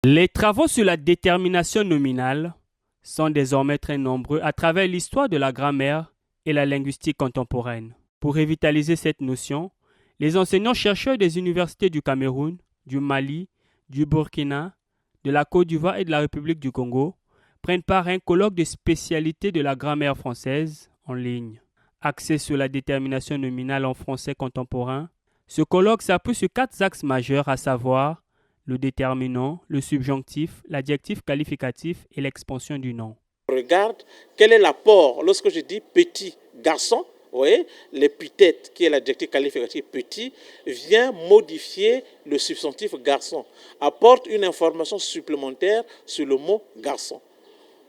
Les travaux sur la détermination nominale sont désormais très nombreux à travers l'histoire de la grammaire et la linguistique contemporaine. Pour revitaliser cette notion, les enseignants-chercheurs des universités du Cameroun, du Mali, du Burkina, de la Côte d'Ivoire et de la République du Congo prennent part à un colloque de spécialité de la grammaire française en ligne. Axé sur la détermination nominale en français contemporain, ce colloque s'appuie sur 4 axes majeurs, à savoir le déterminant, le subjonctif, l'adjectif qualificatif et l'expansion du nom. Regarde quel est l'apport lorsque je dis petit garçon. Vous voyez, l'épithète, qui est l'adjectif qualificatif petit, vient modifier le substantif garçon, apporte une information supplémentaire sur le mot garçon.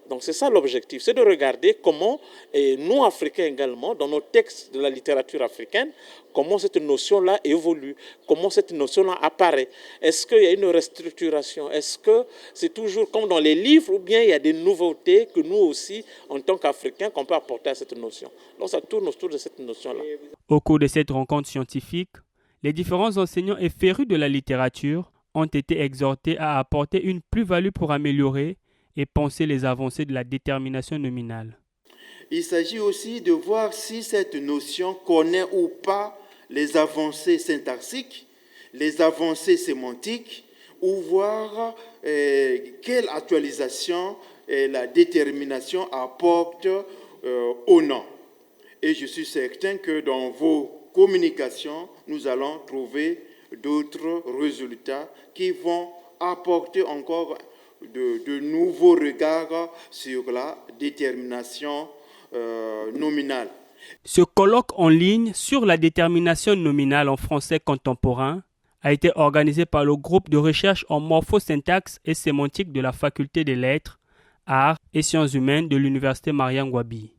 Donc c'est ça l'objectif, c'est de regarder comment, et nous Africains également, dans nos textes de la littérature africaine, comment cette notion-là évolue, comment cette notion-là apparaît. Est-ce qu'il y a une restructuration? Est-ce que c'est toujours comme dans les livres ou bien il y a des nouveautés que nous aussi, en tant qu'Africains, qu'on peut apporter à cette notion? Donc ça tourne autour de cette notion-là. Au cours de cette rencontre scientifique, les différents enseignants et férus de la littérature ont été exhortés à apporter une plus-value pour améliorer et penser les avancées de la détermination nominale. Il s'agit aussi de voir si cette notion connaît ou pas les avancées syntaxiques, les avancées sémantiques, ou voir quelle actualisation la détermination apporte au nom. Et je suis certain que dans vos communications, nous allons trouver d'autres résultats qui vont apporter encore de nouveaux regards sur la détermination nominale. Ce colloque en ligne sur la détermination nominale en français contemporain a été organisé par le groupe de recherche en morphosyntaxe et sémantique de la Faculté des Lettres, Arts et Sciences humaines de l'Université Mariam Ngouabi.